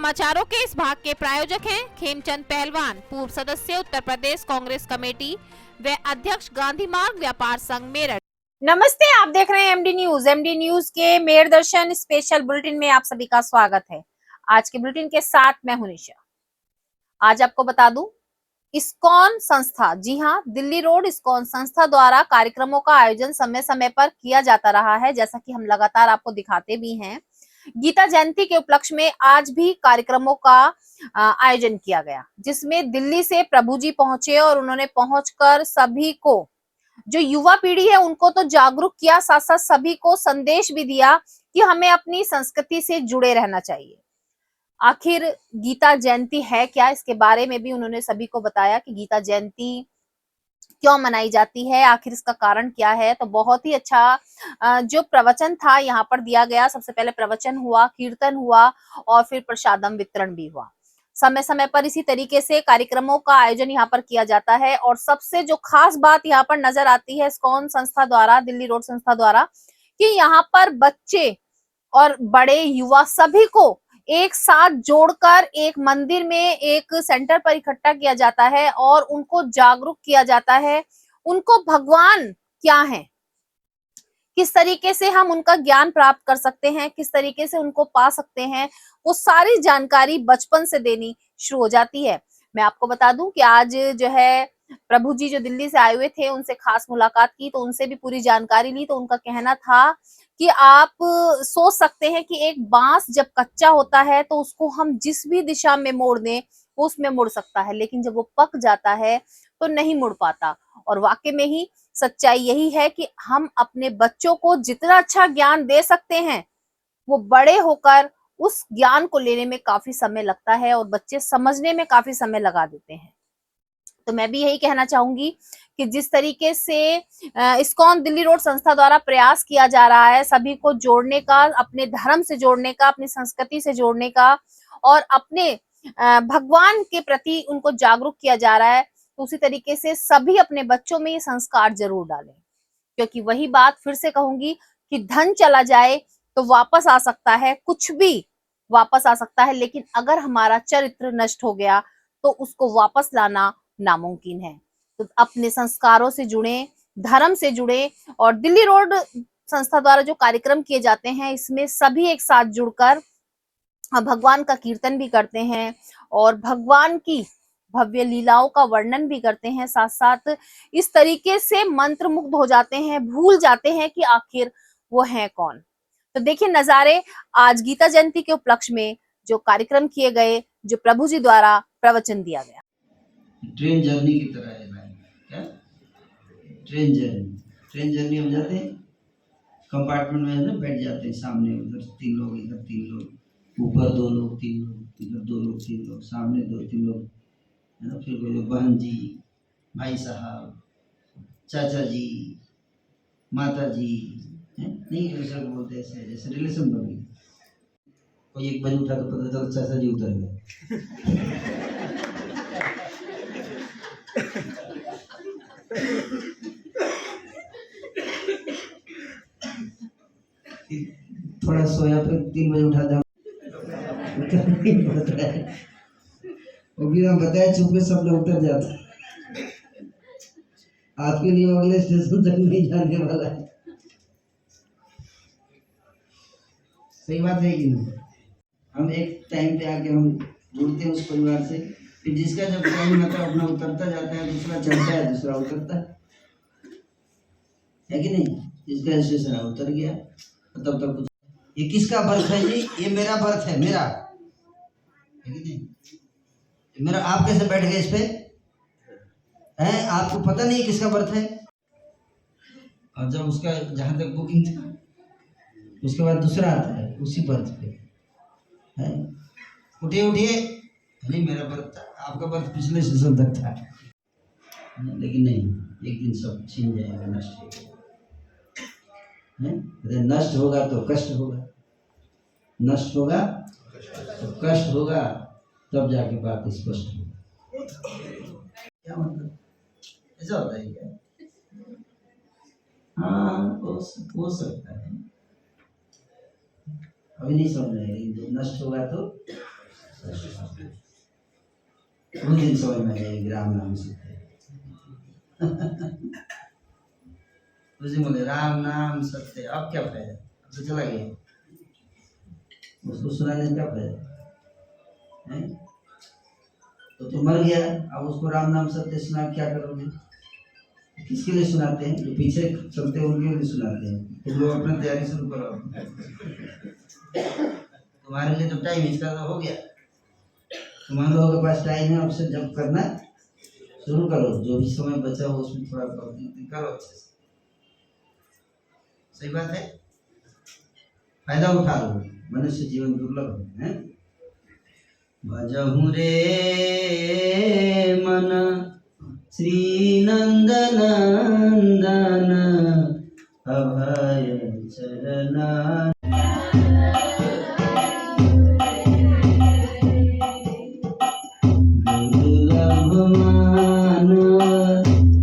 समाचारों के इस भाग के प्रायोजक हैं खेमचंद पहलवान, पूर्व सदस्य उत्तर प्रदेश कांग्रेस कमेटी व अध्यक्ष गांधी मार्ग व्यापार संघ मेरठ। नमस्ते, आप देख रहे हैं एमडी न्यूज। एमडी न्यूज के मेयर दर्शन स्पेशल बुलेटिन में आप सभी का स्वागत है। आज के बुलेटिन के साथ मैं हूं निशा। आज आपको बता दूं, इस्कॉन संस्था, जी हां, दिल्ली रोड इस्कॉन संस्था द्वारा कार्यक्रमों का आयोजन समय समय पर किया जाता रहा है, जैसा कि हम लगातार आपको दिखाते भी हैं। गीता जयंती के उपलक्ष्य में आज भी कार्यक्रमों का आयोजन किया गया, जिसमें दिल्ली से प्रभु जी पहुंचे और उन्होंने पहुंचकर सभी को, जो युवा पीढ़ी है, उनको तो जागरूक किया, साथ साथ सभी को संदेश भी दिया कि हमें अपनी संस्कृति से जुड़े रहना चाहिए। आखिर गीता जयंती है क्या, इसके बारे में भी उन्होंने सभी को बताया कि गीता जयंती क्यों मनाई जाती है, आखिर इसका कारण क्या है। तो बहुत ही अच्छा जो प्रवचन था यहाँ पर दिया गया। सबसे पहले प्रवचन हुआ, कीर्तन हुआ और फिर प्रसादम वितरण भी हुआ। समय समय पर इसी तरीके से कार्यक्रमों का आयोजन यहाँ पर किया जाता है। और सबसे जो खास बात यहाँ पर नजर आती है इस्कॉन संस्था द्वारा, दिल्ली रोड संस्था द्वारा, कि यहाँ पर बच्चे और बड़े युवा सभी को एक साथ जोड़कर एक मंदिर में, एक सेंटर पर इकट्ठा किया जाता है और उनको जागरूक किया जाता है। उनको भगवान क्या है, किस तरीके से हम उनका ज्ञान प्राप्त कर सकते हैं, किस तरीके से उनको पा सकते हैं, वो सारी जानकारी बचपन से देनी शुरू हो जाती है। मैं आपको बता दूं कि आज जो है प्रभु जी जो दिल्ली से आए हुए थे, उनसे खास मुलाकात की, तो उनसे भी पूरी जानकारी ली। तो उनका कहना था कि आप सोच सकते हैं कि एक बांस जब कच्चा होता है तो उसको हम जिस भी दिशा में मोड़ दें वो उसमें मुड़ सकता है, लेकिन जब वो पक जाता है तो नहीं मुड़ पाता। और वाकई में ही सच्चाई यही है कि हम अपने बच्चों को जितना अच्छा ज्ञान दे सकते हैं, वो बड़े होकर उस ज्ञान को लेने में काफी समय लगता है और बच्चे समझने में काफी समय लगा देते हैं। तो मैं भी यही कहना चाहूंगी कि जिस तरीके से इस्कॉन दिल्ली रोड संस्था द्वारा प्रयास किया जा रहा है सभी को जोड़ने का, अपने धर्म से जोड़ने का, अपनी संस्कृति से जोड़ने का और अपने भगवान के प्रति उनको जागरूक किया जा रहा है, तो उसी तरीके से सभी अपने बच्चों में ये संस्कार जरूर डालें। क्योंकि वही बात फिर से कहूंगी कि धन चला जाए तो वापस आ सकता है, कुछ भी वापस आ सकता है, लेकिन अगर हमारा चरित्र नष्ट हो गया तो उसको वापस लाना नामुमकिन है। तो अपने संस्कारों से जुड़े, धर्म से जुड़े। और दिल्ली रोड संस्था द्वारा जो कार्यक्रम किए जाते हैं, इसमें सभी एक साथ जुड़कर भगवान का कीर्तन भी करते हैं और भगवान की भव्य लीलाओं का वर्णन भी करते हैं। साथ साथ इस तरीके से मंत्र मुग्ध हो जाते हैं, भूल जाते हैं कि आखिर वो है कौन। तो देखिए नजारे आज गीता जयंती के उपलक्ष्य में जो कार्यक्रम किए गए, जो प्रभु जी द्वारा प्रवचन दिया गया। ट्रेन जर्नी की तरह है लाइफ। क्या ट्रेन जर्नी हम जाते हैं, कंपार्टमेंट में है ना, बैठ जाते हैं, सामने उधर 3 लोग, इधर 3 लोग, ऊपर 2 लोग 3 लोग, इधर 2 लोग 3 लोग, सामने 2-3 लोग, है ना। फिर कोई बहन जी, भाई साहब, चाचा जी, माता जी, है नहीं, ऐसा बोलते हैं, ऐसे जैसे रिलेशन बन गई। कोई एक बज उठा तो पता चला चाचा जी उतर गए। थोड़ा सोया, फिर 3 बजे उठा था, वो भी हम बताए, चुपके सब लोग उतर जाता। आपके लिए अगले स्टेशन तक नहीं जाने वाला है। सही बात है कि नहीं? हम एक टाइम पे आके हम जुड़ते हैं उस परिवार से, फिर जिसका जब टाइम आता है अपना उतरता जाता है, दूसरा चढ़ता है, दूसरा उतरता है कि नहीं। जिसका स्टेशन है उतर गया, तब तक कुछ। ये किसका बर्थ है जी? ये मेरा बर्थ है, मेरा है कि नहीं? मेरा। आप कैसे बैठ गए इस पे? हैं, आपको पता नहीं किसका बर्थ है। और जब उसका जहाँ तक बुकिंग था, उसके बाद दूसरा आता है उसी बर्थ पे, है। उठिए उठिए, नहीं मेरा बर्थ था, आपका बर्थ पिछले स्टेशन तक था। लेकिन नहीं, एक दिन सब छीन जाएगा, नष्ट हो जाएगा। नष्ट होगा तो कष्ट होगा, नष्ट होगा तो कष्ट होगा, तब जाके बात स्पष्ट होगी। क्या मतलब ऐसा होता है क्या? हाँ, हो सकता है, अभी नहीं समझ रहे। जो नष्ट होगा तो उस दिन समझ में आएगी राम नाम सत्य। उस दिन बोले राम नाम सत्य, अब क्या फायदा, अब तो चला गया, उसको सुनाने का क्या फायदा है? तो मर गया, अब उसको राम नाम सत्य सुना क्या करोगे? किसके लिए सुनाते हैं? जो पीछे चलते हैं उनके लिए सुनाते हैं। तुम लोग अपना तैयारी शुरू करो, तुम्हारे लिए तो टाइम इसका तो हो गया, तुम्हारे लोगों के पास टाइम है, अब से जब करना शुरू करो, जो भी समय बचा हो उसमें थोड़ा करो अच्छे से। सही बात है, फायदा उठा लो, मनुष्य जीवन दुर्लभ है। भजहु रे मन श्री नंदन नंदन अभय चरना। दुर्लभ मानव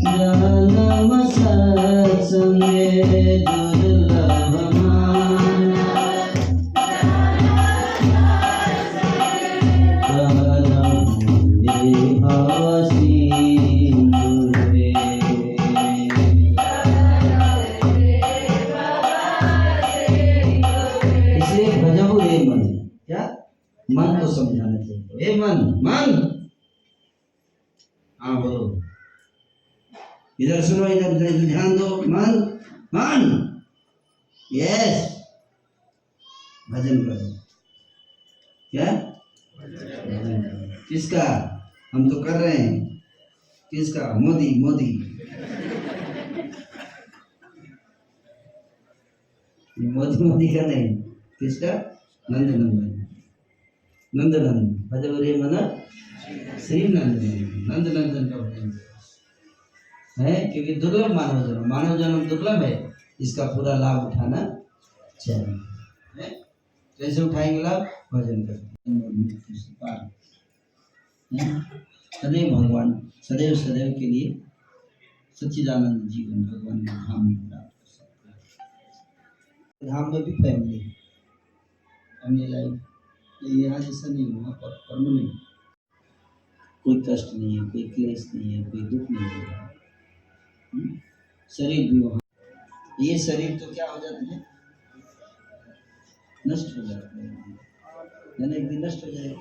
जन्म सत्संगे, दुर्लभ मन को समझाना चाहिए। ए मन, मन, हाँ बोलो, इधर सुनो, इधर ध्यान दो, मन, मन, यस, भजन करो। क्या भजन करो? किसका? हम तो कर रहे हैं। किसका? मोदी, मोदी, मोदी मोदी का नहीं, किसका? नंद नंदन, नंद नंदन, भजो रे मन श्री नंद नंद नंदन का भजन है, क्योंकि दुर्लभ मानव जन्म दुर्लभ है, इसका पूरा लाभ उठाना चाहिए। कैसे उठाएंगे लाभ? भजन करके। सदैव भगवान, सदैव सदैव के लिए सच्चिदानंद जीवन भगवान के धाम में प्राप्त कर सकते हैं। धाम में भी फैमिली लाइफ, यहाँ जैसा नहीं, वहाँ पर परमानेंट, कोई कष्ट नहीं है, कोई क्लेश नहीं है, कोई दुख नहीं है। शरीर भी वहाँ, ये शरीर तो क्या हो जाते हैं? नष्ट हो जाते हैं, यानी एक दिन नष्ट हो जाएगा।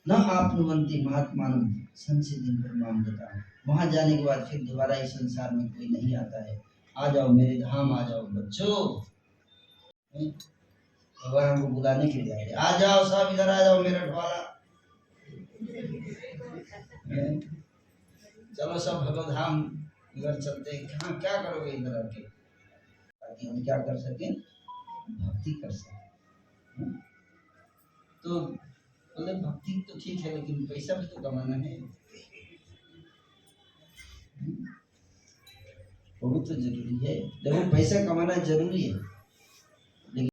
न आपनुवंती महात्मानं संसिद्धिं परमां गताः। वहाँ जाने के बाद फिर दोबारा इस संसार में कोई नहीं आता है। आ जाओ मेरे धाम, आ जाओ बच्चों, भगवान हमको बुलाने के लिए आए, आ जाओ सब इधर आ जाओ मेरा ढोला, चलो सब भगवत धाम इधर चलते हैं। हाँ, क्या करोगे इधर आके? ताकि हम क्या कर सकें? भक्ति कर सकें। तो बोले भक्ति तो ठीक है, लेकिन पैसा भी तो कमाना है, वो तो जरूरी है। देखो पैसा कमाना जरूरी है, लेकिन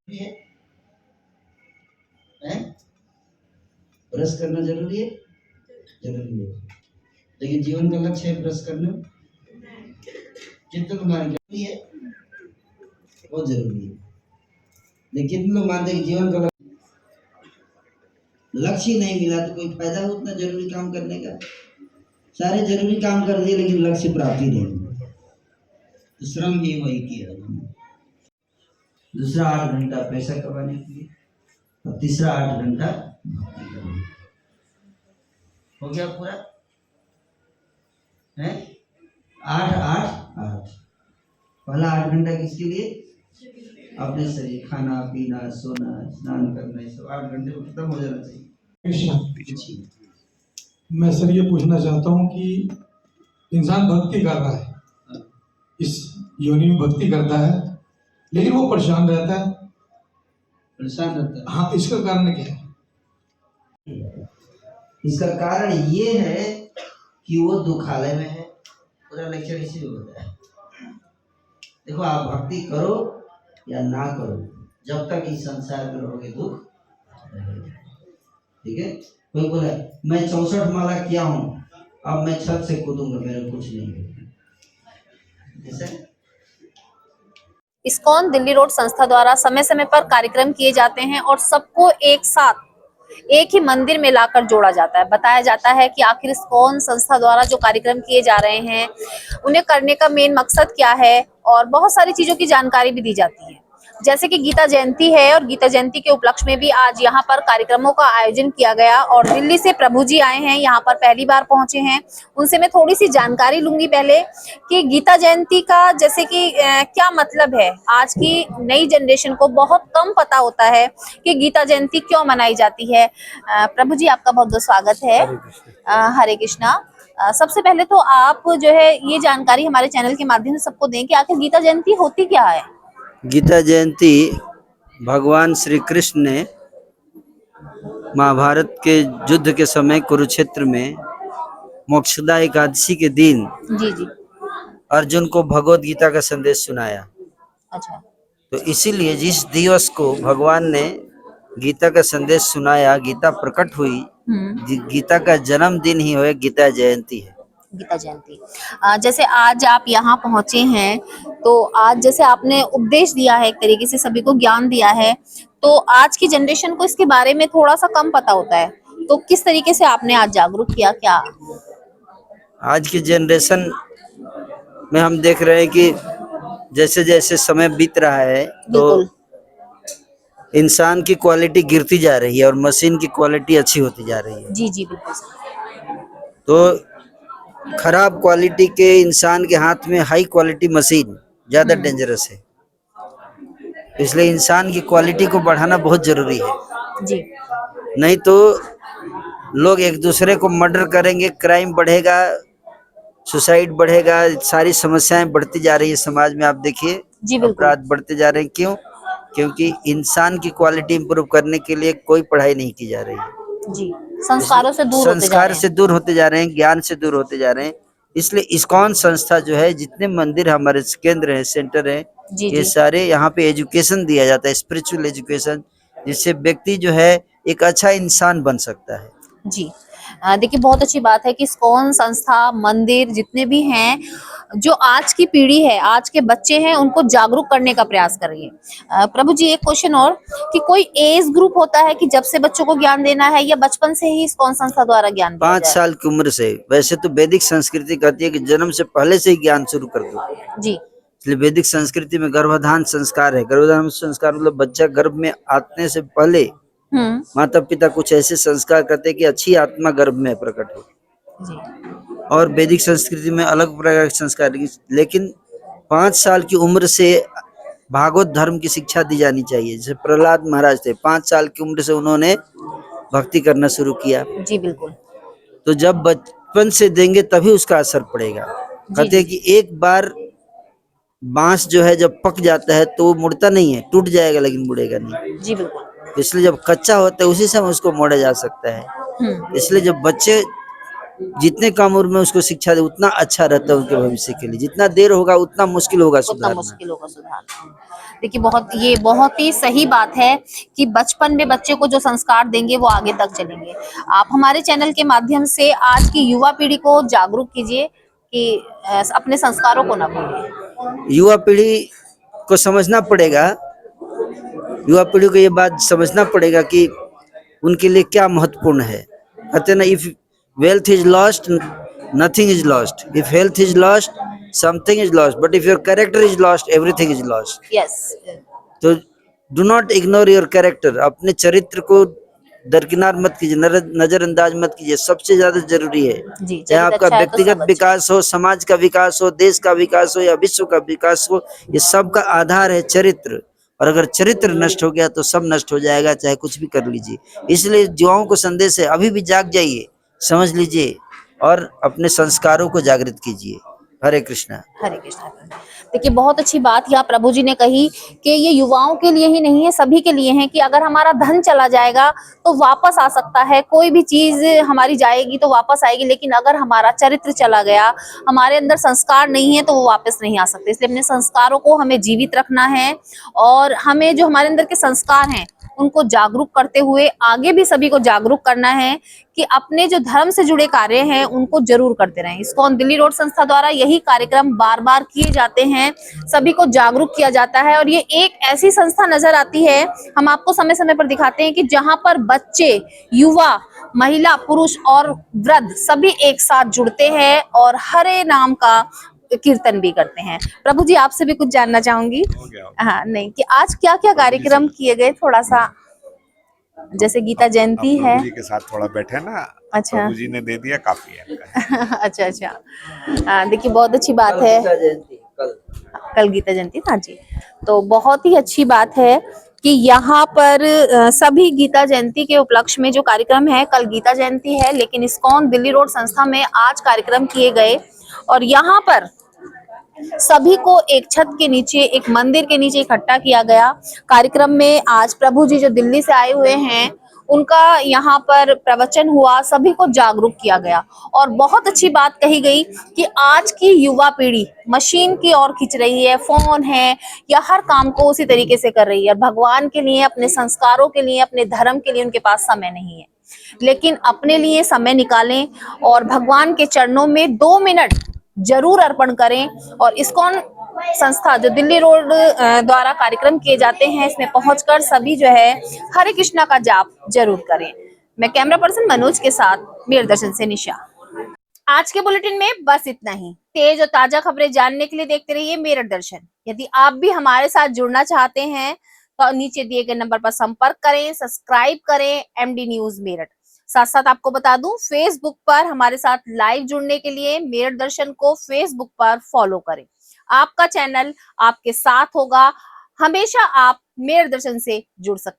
है ब्रश करना जरूरी है, जरूरी है, लेकिन जीवन का लक्ष्य है ब्रश करना, कितने लोग मानते हैं वो जरूरी है, लेकिन कितने लोग मानते हैं जीवन का लक्ष्य नहीं मिला तो कोई फायदा हो उतना जरूरी काम करने का? सारे जरूरी काम कर दिए लेकिन लक्ष्य प्राप्ति नहीं, तो श्रम ही वही किया। दूसरा 8 घंटा पैसा कमाने के लिए और तीसरा 8 घंटा भक्ति करने। हो गया पूरा है? 8 8 8। पहला 8 घंटा किसके लिए? अपने शरीर, खाना पीना सोना स्नान करना, ये सब 8 घंटे में खत्म हो जाना चाहिए। मैं सर ये पूछना चाहता हूँ कि इंसान भक्ति कर रहा है, इस योनि में भक्ति करता है, लेकिन वो परेशान रहता है। परेशान रहता है? हाँ, इसका कारण क्या है? इसका कारण ये है कि वो दुखालय में है। पूरा लेक्चर इसी में होता है। देखो, आप भक्ति करो या ना करो, जब तक इस संसार में रहोगे दुख रहेगा। ठीक है? कोई बोला मैं 64 माला किया हूँ, अब मैं छत से कूदूंगा, मेरे कुछ नहीं होगा। जैसे इस्कॉन दिल्ली रोड संस्था द्वारा समय समय पर कार्यक्रम किए जाते हैं और सबको एक साथ एक ही मंदिर में लाकर जोड़ा जाता है। बताया जाता है कि आखिर इस्कॉन संस्था द्वारा जो कार्यक्रम किए जा रहे हैं उन्हें करने का मेन मकसद क्या है, और बहुत सारी चीजों की जानकारी भी दी जाती है। जैसे कि गीता जयंती है और गीता जयंती के उपलक्ष्य में भी आज यहाँ पर कार्यक्रमों का आयोजन किया गया और दिल्ली से प्रभु जी आए हैं, यहाँ पर पहली बार पहुंचे हैं। उनसे मैं थोड़ी सी जानकारी लूंगी पहले कि गीता जयंती का जैसे कि क्या मतलब है। आज की नई जनरेशन को बहुत कम पता होता है कि गीता जयंती क्यों मनाई जाती है। प्रभु जी आपका बहुत बहुत स्वागत है। हरे कृष्णा। सबसे पहले तो आप जो है ये जानकारी हमारे चैनल के माध्यम से सबको दें कि आखिर गीता जयंती होती क्या है। गीता जयंती भगवान श्री कृष्ण ने महाभारत के युद्ध के समय कुरुक्षेत्र में मोक्षदा एकादशी के दिन जी जी। अर्जुन को भगवत गीता का संदेश सुनाया। अच्छा। तो इसीलिए जिस दिवस को भगवान ने गीता का संदेश सुनाया, गीता प्रकट हुई, गीता का जन्मदिन ही हो गीता जयंती है। गीता जयंती। जैसे आज आप यहाँ पहुंचे हैं तो आज जैसे आपने उपदेश दिया है, एक तरीके से सभी को ज्ञान दिया है, तो आज की जनरेशन को इसके बारे में थोड़ा सा कम पता होता है, तो किस तरीके से आपने आज जागरूक किया क्या? आज की जनरेशन में हम देख रहे हैं कि जैसे जैसे समय बीत रहा है तो इंसान की क्वालिटी गिरती जा रही है और मशीन की क्वालिटी अच्छी होती जा रही है। जी जी बिल्कुल। तो खराब क्वालिटी के इंसान के हाथ में हाई क्वालिटी मशीन ज्यादा डेंजरस है, इसलिए इंसान की क्वालिटी को बढ़ाना बहुत जरूरी है जी। नहीं तो लोग एक दूसरे को मर्डर करेंगे, क्राइम बढ़ेगा, सुसाइड बढ़ेगा, सारी समस्याएं बढ़ती जा रही है समाज में। आप देखिए अपराध बढ़ते जा रहे हैं। क्यों? क्योंकि इंसान की क्वालिटी इंप्रूव करने के लिए कोई पढ़ाई नहीं की जा रही है। जी। संस्कारों से दूर संस्कार से दूर होते जा रहे हैं, ज्ञान से दूर होते जा रहे हैं। इसलिए इस्कॉन संस्था जो है, जितने मंदिर हमारे केंद्र है, सेंटर है, ये सारे यहाँ पे एजुकेशन दिया जाता है, स्पिरिचुअल एजुकेशन, जिससे व्यक्ति जो है एक अच्छा इंसान बन सकता है। जी। देखिए बहुत अच्छी बात है कि इस्कॉन संस्था, मंदिर जितने भी हैं, जो आज की पीढ़ी है, आज के बच्चे हैं, उनको जागरूक करने का प्रयास कर रही है। प्रभु जी एक क्वेश्चन और कि कोई एज ग्रुप होता है कि जब से बच्चों को ज्ञान देना है या बचपन से ही इस्कॉन संस्था द्वारा ज्ञान? 5 साल की उम्र से। वैसे तो वैदिक संस्कृति कहती है कि जन्म से पहले से ही ज्ञान शुरू कर दो जी। इसलिए वैदिक संस्कृति में गर्भाधान संस्कार है। गर्भाधान संस्कार मतलब बच्चा गर्भ में आने से पहले माता पिता कुछ ऐसे संस्कार करते कि अच्छी आत्मा गर्भ में प्रकट हो जी। और वैदिक संस्कृति में अलग प्रकार के संस्कार। लेकिन 5 साल की उम्र से भागवत धर्म की शिक्षा दी जानी चाहिए। जैसे प्रहलाद महाराज थे, 5 साल की उम्र से उन्होंने भक्ति करना शुरू किया। जी बिल्कुल। तो जब बचपन से देंगे तभी उसका असर पड़ेगा। कहते हैं कि एक बार बांस जो है जब पक जाता है तो वो मुड़ता नहीं है, टूट जाएगा लेकिन मुड़ेगा नहीं। जी बिल्कुल। इसलिए जब कच्चा होता है उसी समय उसको मोड़ा जा सकता है। इसलिए जब बच्चे जितने कम उम्र में उसको शिक्षा दे उतना अच्छा रहता है उनके भविष्य के लिए। जितना देर होगा उतना मुश्किल होगा सुधारना। देखिए बहुत ही सही बात है कि बचपन में बच्चे को जो संस्कार देंगे वो आगे तक चलेंगे। आप हमारे चैनल के माध्यम से आज की युवा पीढ़ी को जागरूक कीजिए कि अपने संस्कारों को ना भूलें। युवा पीढ़ी को समझना पड़ेगा, युवा पीढ़ी को ये बात समझना पड़ेगा कि उनके लिए क्या महत्वपूर्ण है। कहते ना, if wealth is lost, nothing is lost. If health is lost, something is lost. But if your character is lost, everything is lost. Yes. तो do not ignore your character. अपने चरित्र को दरकिनार मत कीजिए, नजरअंदाज मत कीजिए। सबसे ज्यादा जरूरी है, चाहे आपका व्यक्तिगत विकास हो, समाज का विकास हो, देश का विकास हो या विश्व का विकास हो, ये सब का आधार है चरित्र। और अगर चरित्र नष्ट हो गया तो सब नष्ट हो जाएगा, चाहे कुछ भी कर लीजिए। इसलिए युवाओं को संदेश है, अभी भी जाग जाइए, समझ लीजिए और अपने संस्कारों को जागृत कीजिए। हरे कृष्णा। हरे कृष्णा। देखिए बहुत अच्छी बात यहाँ प्रभु जी ने कही कि ये युवाओं के लिए ही नहीं है, सभी के लिए है कि अगर हमारा धन चला जाएगा तो वापस आ सकता है, कोई भी चीज हमारी जाएगी तो वापस आएगी, लेकिन अगर हमारा चरित्र चला गया, हमारे अंदर संस्कार नहीं है तो वो वापस नहीं आ सकते। इसलिए अपने संस्कारों को हमें जीवित रखना है और हमें जो हमारे अंदर के संस्कार हैं उनको जागरूक करते हुए आगे भी सभी को जागरूक करना है कि अपने जो धर्म से जुड़े कार्य हैं उनको जरूर करते रहें। इस्कॉन दिल्ली रोड संस्था द्वारा यही कार्यक्रम बार बार किए जाते हैं, सभी को जागरूक किया जाता है और ये एक ऐसी संस्था नजर आती है, हम आपको समय समय पर दिखाते हैं कि जहां पर बच्चे, युवा, महिला, पुरुष और वृद्ध सभी एक साथ जुड़ते हैं और हरे नाम का कीर्तन भी करते हैं। प्रभु जी, आपसे भी कुछ जानना चाहूंगी। हाँ, नहीं कि आज क्या क्या कार्यक्रम किए गए, थोड़ा सा, जैसे गीता जयंती है। प्रभु जी के साथ थोड़ा बैठे ना। अच्छा। प्रभु जी ने दे दिया, काफी है। अच्छा अच्छा, देखिए बहुत अच्छी बात है। कल गीता जयंती, हाँ जी, तो बहुत ही अच्छी बात है कि यहाँ पर सभी गीता जयंती के उपलक्ष्य में जो कार्यक्रम है, कल गीता जयंती है लेकिन इस्कॉन दिल्ली रोड संस्था में आज कार्यक्रम किए गए और यहाँ पर सभी को एक छत के नीचे, एक मंदिर के नीचे इकट्ठा किया गया। कार्यक्रम में आज प्रभु जी जो दिल्ली से आए हुए हैं उनका यहाँ पर प्रवचन हुआ, सभी को जागरूक किया गया और बहुत अच्छी बात कही गई कि आज की युवा पीढ़ी मशीन की ओर खिंच रही है, फोन है या हर काम को उसी तरीके से कर रही है और भगवान के लिए, अपने संस्कारों के लिए, अपने धर्म के लिए उनके पास समय नहीं है। लेकिन अपने लिए समय निकालें और भगवान के चरणों में 2 मिनट जरूर अर्पण करें और इस्कॉन संस्था जो दिल्ली रोड द्वारा कार्यक्रम किए जाते हैं, इसमें पहुंचकर सभी जो है हरे कृष्णा का जाप जरूर करें। मैं कैमरा पर्सन मनोज के साथ मेरे दर्शन से निशा। आज के बुलेटिन में बस इतना ही। तेज और ताजा खबरें जानने के लिए देखते रहिए मेरठ दर्शन। यदि आप भी हमारे साथ जुड़ना चाहते हैं तो नीचे दिए गए नंबर पर संपर्क करें, सब्सक्राइब करें एमडी न्यूज मेरठ। साथ साथ आपको बता दूं, फेसबुक पर हमारे साथ लाइव जुड़ने के लिए मेरठ दर्शन को फेसबुक पर फॉलो करें। आपका चैनल आपके साथ होगा, हमेशा आप मेरठ दर्शन से जुड़ सकते हैं।